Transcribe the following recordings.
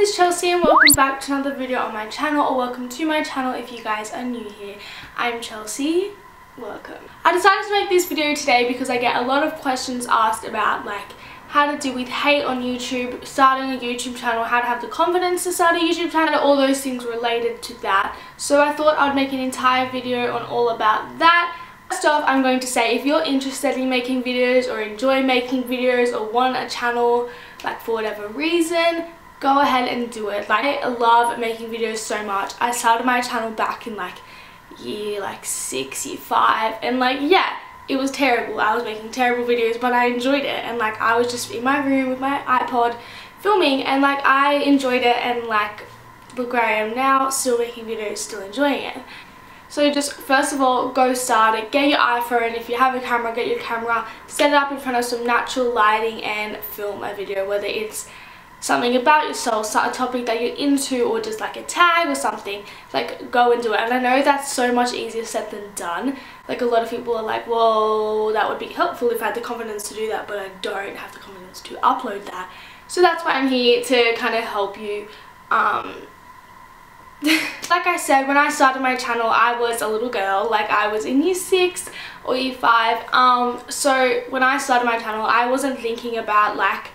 it's Chelsea and welcome back to another video on my channel, or welcome to my channel if you guys are new here. I'm Chelsea, welcome. I decided to make this video today because I get a lot of questions asked about like how to deal with hate on YouTube, starting a YouTube channel, how to have the confidence to start a YouTube channel, all those things related to that. So I thought I'd make an entire video on all about that. First off, I'm going to say if you're interested in making videos or enjoy making videos or want a channel like for whatever reason, go ahead and do it. Like, I love making videos so much. I started my channel back in like year 6, year 5, and like yeah, it was terrible. I was making terrible videos, but I enjoyed it, and like I was just in my room with my iPod filming, and like I enjoyed it, and like look where I am now, still making videos, still enjoying it. So just first of all, go start it. Get your iPhone. If you have a camera, get your camera, set it up in front of some natural lighting and film a video, whether it's something about yourself, start a topic that you're into, or just like a tag or something. Like, go and do it. And I know that's so much easier said than done. Like, a lot of people are like, well, that would be helpful if I had the confidence to do that, but I don't have the confidence to upload that. So that's why I'm here to kind of help you. Like I said, when I started my channel, I was a little girl. Like, I was in year 6 or year 5. So when I started my channel, I wasn't thinking about like,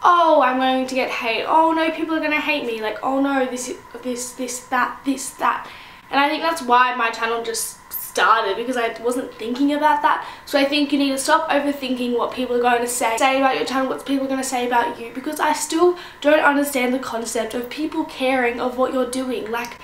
oh, I'm going to get hate. Oh no, people are going to hate me. Like, oh no, this, that. And I think that's why my channel just started, because I wasn't thinking about that. So I think you need to stop overthinking what people are going to say about your channel, what people are going to say about you, because I still don't understand the concept of people caring of what you're doing. Like,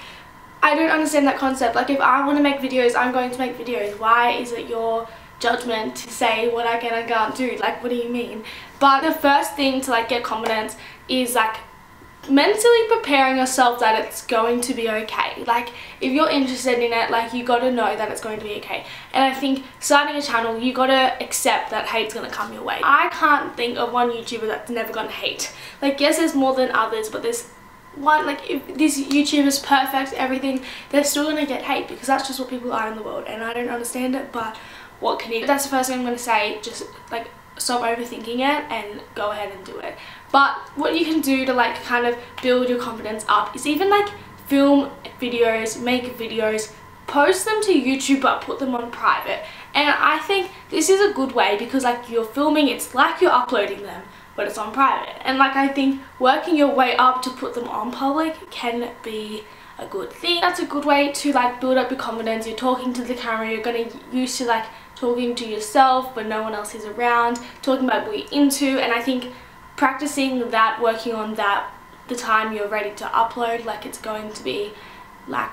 I don't understand that concept. Like, if I want to make videos, I'm going to make videos. Why is it your judgment to say what I can and can't do? Like, what do you mean? But the first thing to like get confidence is like mentally preparing yourself that it's going to be okay. Like, if you're interested in it, like, you got to know that it's going to be okay. And I think starting a channel, you got to accept that hate's going to come your way. I can't think of one YouTuber that's never gonna hate. Like, yes, there's more than others, but there's one, like, if this YouTuber's perfect, everything, they're still gonna get hate, because that's just what people are in the world, and I don't understand it, but what can you do? That's the first thing I'm gonna say. Just like, stop overthinking it and go ahead and do it. But what you can do to like kind of build your confidence up is even like film videos, make videos, post them to YouTube, but put them on private. And I think this is a good way, because like you're filming, it's like you're uploading them, but it's on private. And like, I think working your way up to put them on public can be a good thing. That's a good way to like build up your confidence. You're talking to the camera, you're gonna used to like talking to yourself when no one else is around, talking about what you're into, and I think practicing that, working on that, the time you're ready to upload, like, it's going to be like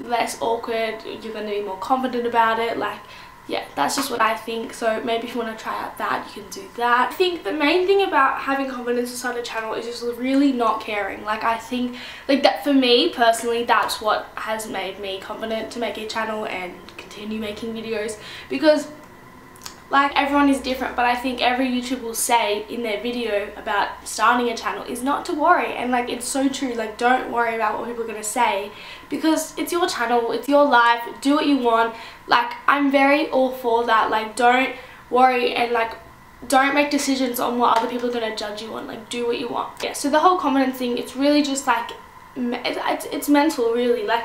less awkward, you're going to be more confident about it. Like, yeah, that's just what I think. So maybe if you want to try out that, you can do that. I think the main thing about having confidence to start a channel is just really not caring. Like, I think like that, for me personally, that's what has made me confident to make a channel and continue making videos, because like, everyone is different, but I think every YouTuber will say in their video about starting a channel is not to worry. And like, it's so true. Like, don't worry about what people are going to say, because it's your channel, it's your life, do what you want. Like, I'm very all for that. Like, don't worry, and like, don't make decisions on what other people are going to judge you on. Like, do what you want. Yeah, so the whole confidence thing, it's really just like, it's mental, really. Like,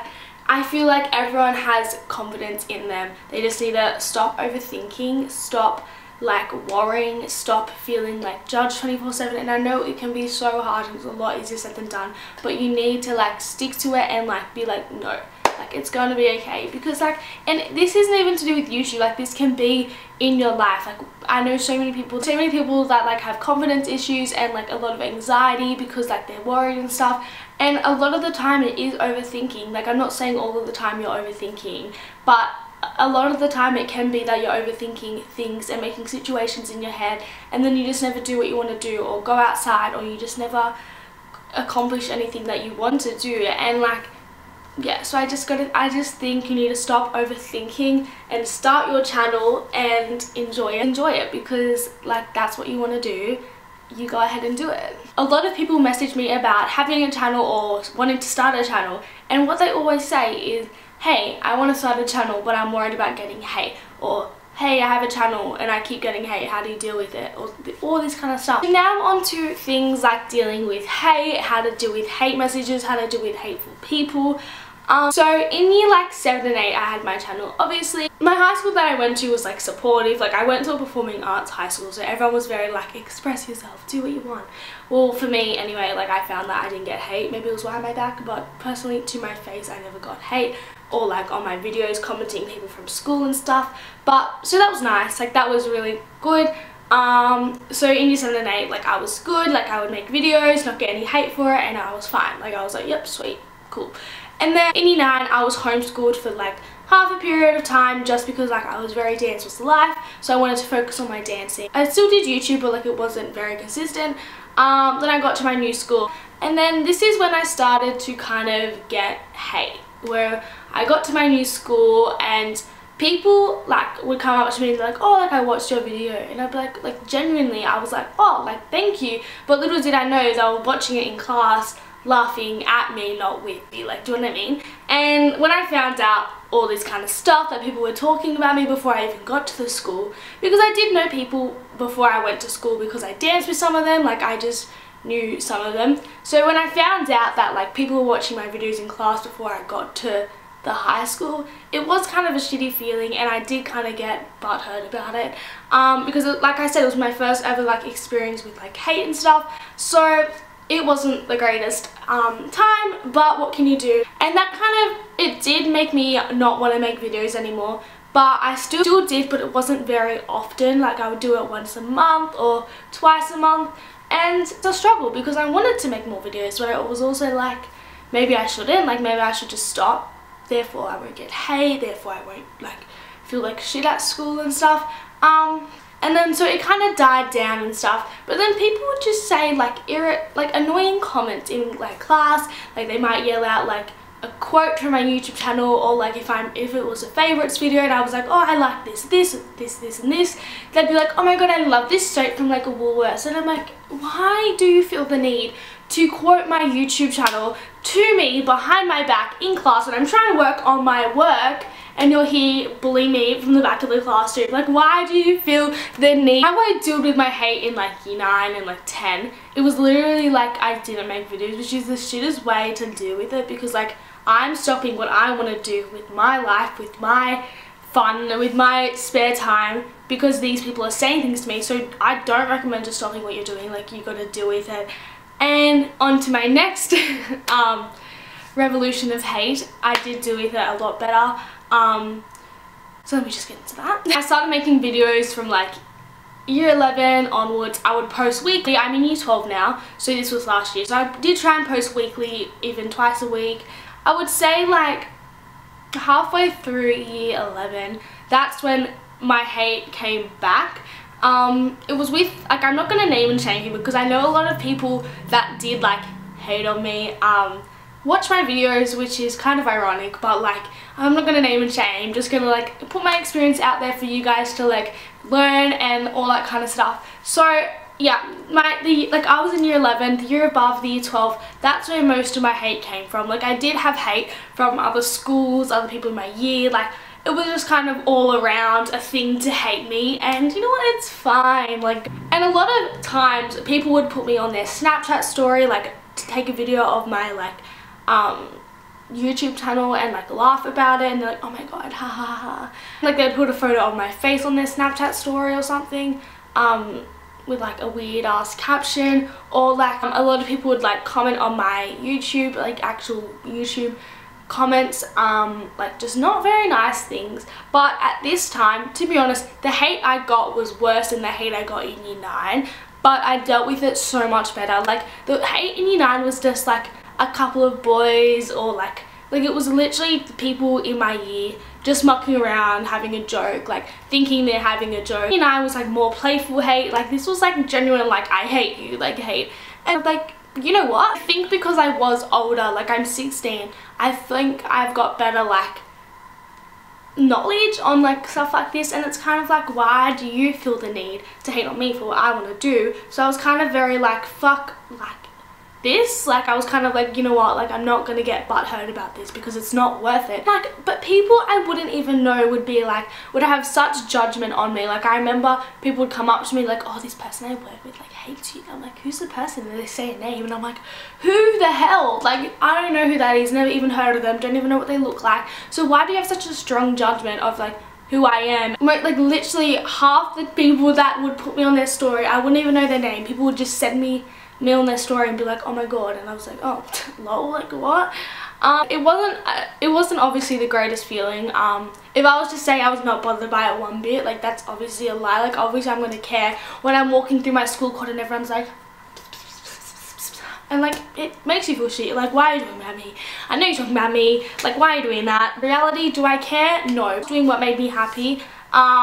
I feel like everyone has confidence in them. They just need to stop overthinking, stop like worrying, stop feeling like judged 24/7. And I know it can be so hard and it's a lot easier said than done, but you need to like stick to it and like be like, no, like, it's gonna be okay. Because like, and this isn't even to do with YouTube, like, this can be in your life. Like, I know so many people that like have confidence issues and like a lot of anxiety because like they're worried and stuff. And a lot of the time it is overthinking. Like, I'm not saying all of the time you're overthinking, but a lot of the time it can be that you're overthinking things and making situations in your head, and then you just never do what you want to do, or go outside, or you just never accomplish anything that you want to do. And like, yeah, so I just think you need to stop overthinking and start your channel and enjoy it, because like, that's what you want to do. You go ahead and do it. A lot of people message me about having a channel or wanting to start a channel, and what they always say is, hey, I want to start a channel, but I'm worried about getting hate, or hey, I have a channel and I keep getting hate, how do you deal with it, or all this kind of stuff. So now on to things like dealing with hate, how to deal with hate messages, how to deal with hateful people. So in year like 7 and 8 I had my channel. Obviously my high school that I went to was like supportive, like I went to a performing arts high school, so everyone was very like, express yourself, do what you want. Well, for me anyway, like I found that I didn't get hate. Maybe it was behind my back, but personally to my face I never got hate, or like on my videos commenting people from school and stuff. But so that was nice, like that was really good. So in year 7 and 8 like I was good, like I would make videos, not get any hate for it, and I was fine. Like I was like, yep, sweet, cool. And then in year 9 I was homeschooled for like half a period of time, just because like I was very dance was life, so I wanted to focus on my dancing. I still did YouTube, but like it wasn't very consistent. Then I got to my new school, and then this is when I started to kind of get hate, where I got to my new school and people like would come up to me and be like, oh, like I watched your video, and I'd be like genuinely I was like, oh, like thank you, but little did I know they were watching it in class, laughing at me, not with me, like, do you know what I mean? And when I found out all this kind of stuff that people were talking about me before I even got to the school, because I did know people before I went to school because I danced with some of them, like I just knew some of them. So when I found out that like people were watching my videos in class before I got to the high school, it was kind of a shitty feeling, and I did kind of get butthurt about it, because like I said, it was my first ever like experience with like hate and stuff, so it wasn't the greatest time, but what can you do? And that kind of, it did make me not want to make videos anymore, but I still did, but it wasn't very often. Like I would do it once a month or twice a month, and it's a struggle because I wanted to make more videos, but it was also like, maybe I shouldn't, like maybe I should just stop, therefore I won't get hate, therefore I won't like feel like shit at school and stuff. And then so it kind of died down and stuff, but then people would just say like annoying comments in like class, like they might yell out like a quote from my YouTube channel, or like if it was a favorites video and I was like, oh, I like this and this, they'd be like, oh my god, I love this soap from like a Woolworths, and I'm like, why do you feel the need to quote my YouTube channel to me behind my back in class when I'm trying to work on my work, and you're here bullying me from the back of the classroom? Like, why do you feel the need? How I dealt with my hate in like year 9 and like 10, it was literally like I didn't make videos, which is the shittest way to deal with it, because like I'm stopping what I want to do with my life, with my fun, with my spare time, because these people are saying things to me. So I don't recommend just stopping what you're doing, like you got to deal with it. And on to my next revolution of hate. I did deal with it a lot better. So let me just get into that. I started making videos from like year 11 onwards. I would post weekly. I'm in year 12 now, so this was last year. So I did try and post weekly, even twice a week. I would say like halfway through year 11, that's when my hate came back. It was with, like, I'm not going to name and shame you, because I know a lot of people that did like hate on me watch my videos, which is kind of ironic, but like I'm not going to name and shame, just going to like put my experience out there for you guys to like learn and all that kind of stuff. So yeah, I was in year 11, the year above, the year 12, that's where most of my hate came from. Like I did have hate from other schools, other people in my year, like it was just kind of all around a thing to hate me, and you know what, it's fine. Like, and a lot of times people would put me on their Snapchat story, like to take a video of my like YouTube channel and like laugh about it, and they're like, oh my god, ha ha ha. Like they'd put a photo of my face on their Snapchat story or something, with like a weird ass caption, or like a lot of people would like comment on my YouTube, like actual YouTube comments, like just not very nice things. But at this time, to be honest, the hate I got was worse than the hate I got in year 9, but I dealt with it so much better. Like the hate in year 9 was just like a couple of boys, or like it was literally people in my year just mucking around, having a joke, like thinking they're having a joke. Year 9 was like more playful hate, like this was like genuine, like I hate you, like hate. And like, you know what, I think because I was older, like I'm 16, I think I've got better like knowledge on like stuff like this, and it's kind of like, why do you feel the need to hate on me for what I want to do? So I was kind of very like, fuck like this, like I was kind of like, you know what, like I'm not gonna get butthurt about this because it's not worth it. Like, but people I wouldn't even know would be like, would have such judgment on me. Like I remember people would come up to me like, oh, this person I work with like hates you. I'm like, who's the person? And they say a name and I'm like, who the hell? Like I don't know who that is, never even heard of them, don't even know what they look like. So why do you have such a strong judgment of like who I am? Like literally half the people that would put me on their story, I wouldn't even know their name. People would just send me on their story and be like, oh my god, and I was like, oh lol, like what? It wasn't obviously the greatest feeling. If I was to say I was not bothered by it one bit, like that's obviously a lie. Like obviously I'm gonna care when I'm walking through my school court and everyone's like, and like it makes you feel shit. Like, why are you talking about me? I know you're talking about me, like why are you doing that? Reality, do I care? No. Doing what made me happy.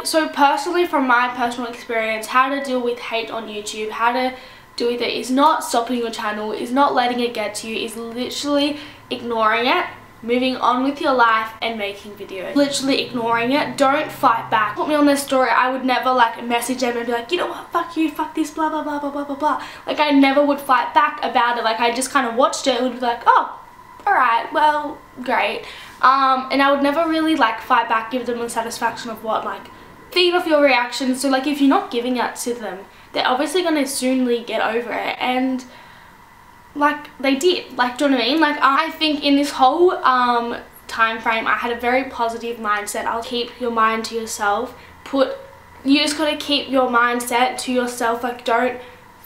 So personally, from my personal experience, how to deal with hate on YouTube, how to deal with it is not stopping your channel, is not letting it get to you, is literally ignoring it, moving on with your life and making videos. Literally ignoring it. Don't fight back. Put me on their story, I would never like message them and be like, you know what, fuck you, fuck this, blah blah blah blah blah blah blah. Like I never would fight back about it. Like I just kind of watched it and would be like, oh, alright, well, great. And I would never really like fight back, give them the satisfaction of what, like feed off your reaction. So like if you're not giving it to them, they're obviously going to soonly get over it, and like they did. Like, do you know what I mean? Like I think in this whole time frame I had a very positive mindset. I'll keep your mind to yourself. You just got to keep your mindset to yourself. Like don't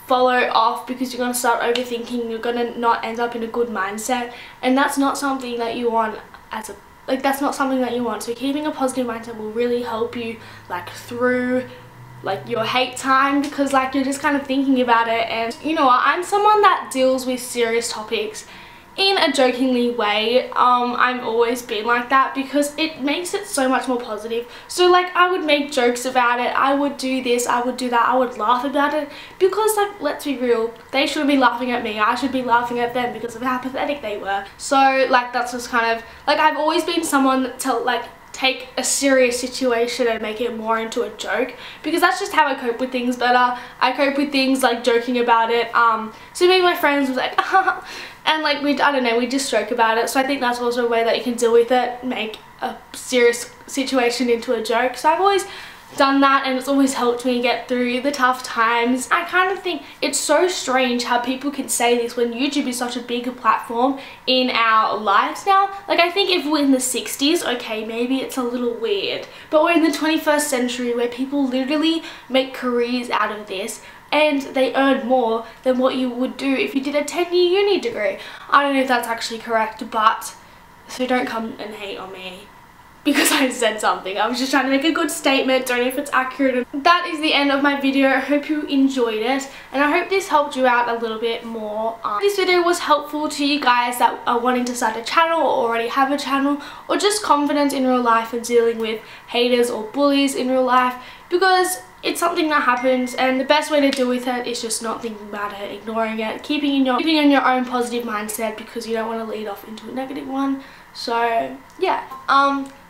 follow off because you're going to start overthinking. You're going to not end up in a good mindset, and that's not something that you want as a that's not something that you want. So keeping a positive mindset will really help you like through like your hate time, because like you're just kind of thinking about it. And you know what, I'm someone that deals with serious topics in a jokingly way. I've always been like that because it makes it so much more positive. So like I would make jokes about it, I would do this, I would do that, I would laugh about it, because like let's be real, they shouldn't be laughing at me, I should be laughing at them because of how pathetic they were. So like that's just kind of like, I've always been someone to like take a serious situation and make it more into a joke, because that's just how I cope with things better. I cope with things like joking about it. So me and my friends was like and like I don't know, we just joke about it. So I think that's also a way that you can deal with it, make a serious situation into a joke. So I've always done that, and it's always helped me get through the tough times. I kind of think it's so strange how people can say this when YouTube is such a big platform in our lives now. Like I think if we're in the 60s, okay, maybe it's a little weird, but we're in the 21st century where people literally make careers out of this, and they earn more than what you would do if you did a 10-year uni degree. I don't know if that's actually correct, but so don't come and hate on me because I said something. I was just trying to make a good statement. Don't know if it's accurate. That is the end of my video. I hope you enjoyed it, and I hope this helped you out a little bit more. This video was helpful to you guys that are wanting to start a channel or already have a channel, or just confident in real life and dealing with haters or bullies in real life, because it's something that happens, and the best way to deal with it is just not thinking about it, ignoring it, keeping in your own positive mindset, because you don't want to lead off into a negative one. So yeah,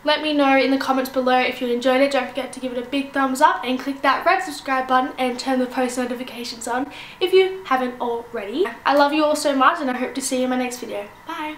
let me know in the comments below if you enjoyed it. Don't forget to give it a big thumbs up and click that red subscribe button and turn the post notifications on if you haven't already. I love you all so much, and I hope to see you in my next video. Bye!